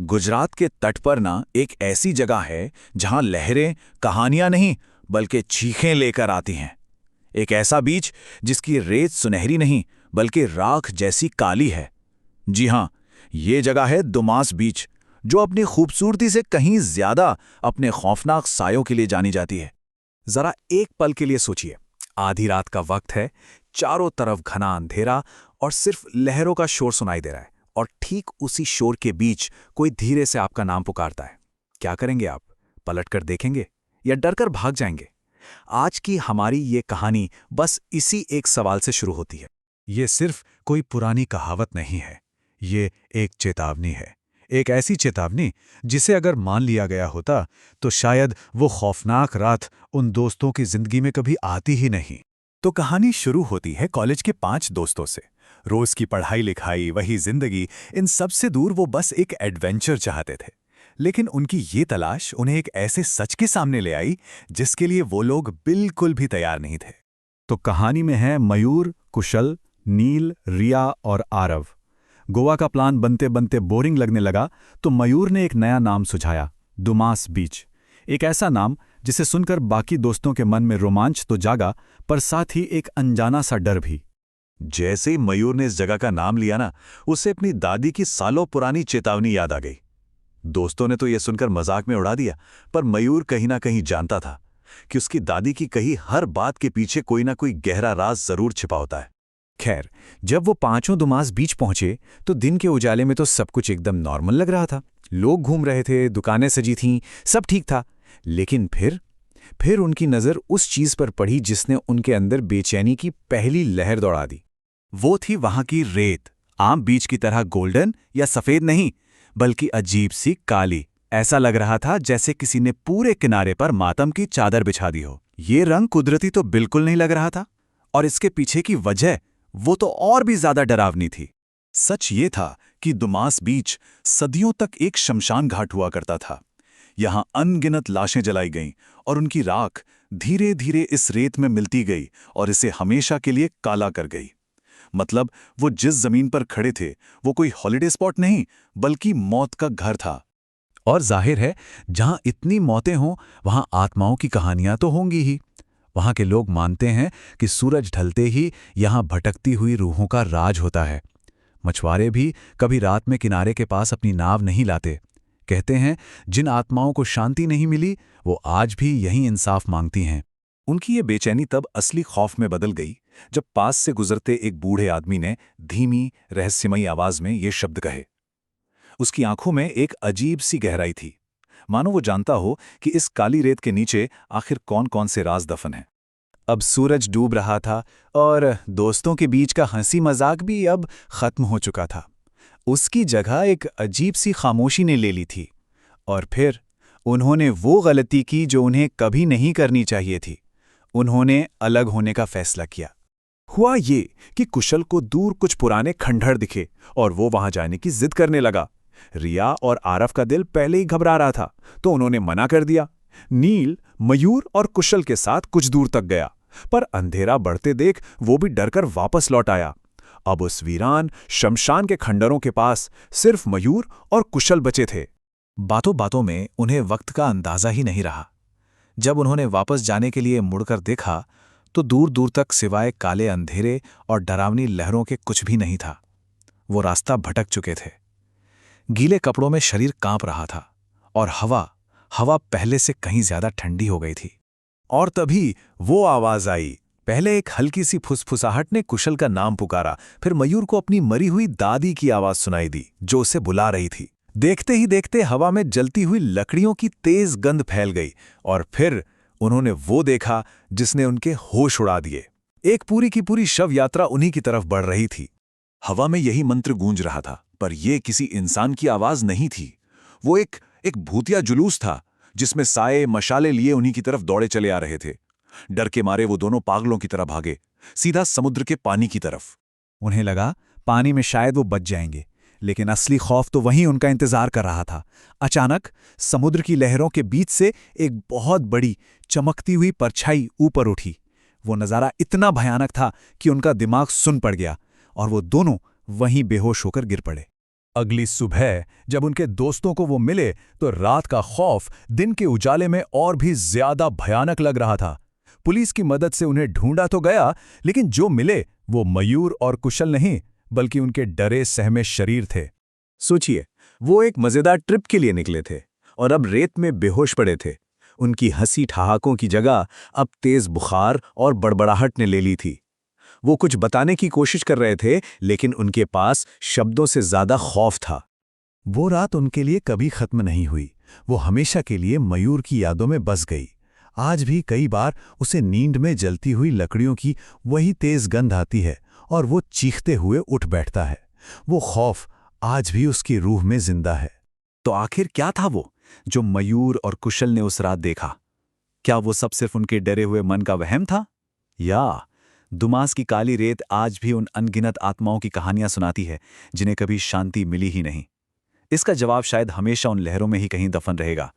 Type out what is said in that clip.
गुजरात के तट पर ना एक ऐसी जगह है जहां लहरें कहानियां नहीं बल्कि चीखें लेकर आती हैं। एक ऐसा बीच जिसकी रेत सुनहरी नहीं बल्कि राख जैसी काली है। जी हां, ये जगह है दुमास बीच, जो अपनी खूबसूरती से कहीं ज्यादा अपने खौफनाक सायों के लिए जानी जाती है। जरा एक पल के लिए सोचिए, आधी रात का वक्त है, चारों तरफ घना अंधेरा और सिर्फ लहरों का शोर सुनाई दे रहा है, और ठीक उसी शोर के बीच कोई धीरे से आपका नाम पुकारता है। क्या करेंगे आप? पलटकर देखेंगे या डरकर भाग जाएंगे? आज की हमारी ये कहानी बस इसी एक सवाल से शुरू होती है। ये सिर्फ कोई पुरानी कहावत नहीं है, ये एक चेतावनी है। एक ऐसी चेतावनी जिसे अगर मान लिया गया होता तो शायद वो खौफनाक रात उन दोस्तों की जिंदगी में कभी आती ही नहीं। तो कहानी शुरू होती है कॉलेज के 5 दोस्तों से। रोज की पढ़ाई लिखाई, वही जिंदगी, इन सब से दूर वो बस एक एडवेंचर चाहते थे। लेकिन उनकी ये तलाश उन्हें एक ऐसे सच के सामने ले आई जिसके लिए वो लोग बिल्कुल भी तैयार नहीं थे। तो कहानी में है मयूर, कुशल, नील, रिया और आरव। गोवा का प्लान बनते बनते बोरिंग लगने लगा तो मयूर ने एक नया नाम सुझाया, दुमास बीच। एक ऐसा नाम जिसे सुनकर बाकी दोस्तों के मन में रोमांच तो जागा, पर साथ ही एक अनजाना सा डर भी। जैसे ही मयूर ने इस जगह का नाम लिया ना, उसे अपनी दादी की सालों पुरानी चेतावनी याद आ गई। दोस्तों ने तो यह सुनकर मजाक में उड़ा दिया, पर मयूर कहीं ना कहीं जानता था कि उसकी दादी की कही हर बात के पीछे कोई ना कोई गहरा राज जरूर छिपा होता है। खैर, जब वो पांचों दुमास बीच पहुंचे तो दिन के उजाले में तो सब कुछ एकदम नॉर्मल लग रहा था। लोग घूम रहे थे, दुकानें सजी थीं, सब ठीक था। लेकिन फिर उनकी नज़र उस चीज़ पर पड़ी जिसने उनके अंदर बेचैनी की पहली लहर दौड़ा दी। वो थी वहां की रेत। आम बीच की तरह गोल्डन या सफ़ेद नहीं, बल्कि अजीब सी काली। ऐसा लग रहा था जैसे किसी ने पूरे किनारे पर मातम की चादर बिछा दी हो। ये रंग कुदरती तो बिल्कुल नहीं लग रहा था, और इसके पीछे की वजह वो तो और भी ज्यादा डरावनी थी। सच ये था कि दुमास बीच सदियों तक एक शमशान घाट हुआ करता था। यहां अनगिनत लाशें जलाई गईं और उनकी राख धीरे धीरे इस रेत में मिलती गई और इसे हमेशा के लिए काला कर गई। मतलब वो जिस जमीन पर खड़े थे वो कोई हॉलिडे स्पॉट नहीं, बल्कि मौत का घर था। और जाहिर है, जहां इतनी मौतें हों वहां आत्माओं की कहानियां तो होंगी ही। वहां के लोग मानते हैं कि सूरज ढलते ही यहां भटकती हुई रूहों का राज होता है। मछुआरे भी कभी रात में किनारे के पास अपनी नाव नहीं लाते। कहते हैं जिन आत्माओं को शांति नहीं मिली वो आज भी यहीं इंसाफ मांगती हैं। उनकी ये बेचैनी तब असली खौफ में बदल गई जब पास से गुजरते एक बूढ़े आदमी ने धीमी रहस्यमयी आवाज में ये शब्द कहे। उसकी आंखों में एक अजीब सी गहराई थी, मानो वो जानता हो कि इस काली रेत के नीचे आखिर कौन कौन से राज दफन हैं। अब सूरज डूब रहा था और दोस्तों के बीच का हंसी मजाक भी अब खत्म हो चुका था। उसकी जगह एक अजीब सी खामोशी ने ले ली थी। और फिर उन्होंने वो गलती की जो उन्हें कभी नहीं करनी चाहिए थी। उन्होंने अलग होने का फैसला किया। हुआ ये कि कुशल को दूर कुछ पुराने खंडहर दिखे और वो वहां जाने की जिद करने लगा। रिया और आरव का दिल पहले ही घबरा रहा था, तो उन्होंने मना कर दिया। नील मयूर और कुशल के साथ कुछ दूर तक गया, पर अंधेरा बढ़ते देख वो भी डरकर वापस लौट आया। अब उस वीरान शमशान के खंडरों के पास सिर्फ मयूर और कुशल बचे थे। बातों बातों में उन्हें वक्त का अंदाजा ही नहीं रहा। जब उन्होंने वापस जाने के लिए मुड़कर देखा तो दूर दूर तक सिवाय काले अंधेरे और डरावनी लहरों के कुछ भी नहीं था। वो रास्ता भटक चुके थे। गीले कपड़ों में शरीर कांप रहा था और हवा पहले से कहीं ज्यादा ठंडी हो गई थी। और तभी वो आवाज आई। पहले एक हल्की सी फुसफुसाहट ने कुशल का नाम पुकारा, फिर मयूर को अपनी मरी हुई दादी की आवाज सुनाई दी जो उसे बुला रही थी। देखते ही देखते हवा में जलती हुई लकड़ियों की तेज गंध फैल गई और फिर उन्होंने वो देखा जिसने उनके होश उड़ा दिए। एक पूरी की पूरी शव यात्रा उन्हीं की तरफ बढ़ रही थी। हवा में यही मंत्र गूंज रहा था, पर यह किसी इंसान की आवाज नहीं थी। वो एक भूतिया जुलूस था जिसमें साए मशाले लिए उन्हीं की तरफ दौड़े चले आ रहे थे। डर के मारे वो दोनों पागलों की तरह भागे, सीधा समुद्र के पानी की तरफ। उन्हें लगा पानी में शायद वो बच जाएंगे, लेकिन असली खौफ तो वहीं उनका इंतजार कर रहा था। अचानक समुद्र की लहरों के बीच से एक बहुत बड़ी चमकती हुई परछाई ऊपर उठी। वो नज़ारा इतना भयानक था कि उनका दिमाग सुन पड़ गया और वो दोनों वहीं बेहोश होकर गिर पड़े। अगली सुबह जब उनके दोस्तों को वो मिले तो रात का खौफ दिन के उजाले में और भी ज्यादा भयानक लग रहा था। पुलिस की मदद से उन्हें ढूंढा तो गया, लेकिन जो मिले वो मयूर और कुशल नहीं, बल्कि उनके डरे सहमे शरीर थे। सोचिए, वो एक मजेदार ट्रिप के लिए निकले थे और अब रेत में बेहोश पड़े थे। उनकी हंसी ठहाकों की जगह अब तेज बुखार और बड़बड़ाहट ने ले ली थी। वो कुछ बताने की कोशिश कर रहे थे, लेकिन उनके पास शब्दों से ज्यादा खौफ था। वो रात उनके लिए कभी खत्म नहीं हुई। वो हमेशा के लिए मयूर की यादों में बस गई। आज भी कई बार उसे नींद में जलती हुई लकड़ियों की वही तेज गंध आती है और वो चीखते हुए उठ बैठता है। वो खौफ आज भी उसकी रूह में जिंदा है। तो आखिर क्या था वो जो मयूर और कुशल ने उस रात देखा? क्या वो सब सिर्फ उनके डरे हुए मन का वहम था, या दुमास की काली रेत आज भी उन अनगिनत आत्माओं की कहानियां सुनाती है जिन्हें कभी शांति मिली ही नहीं? इसका जवाब शायद हमेशा उन लहरों में ही कहीं दफन रहेगा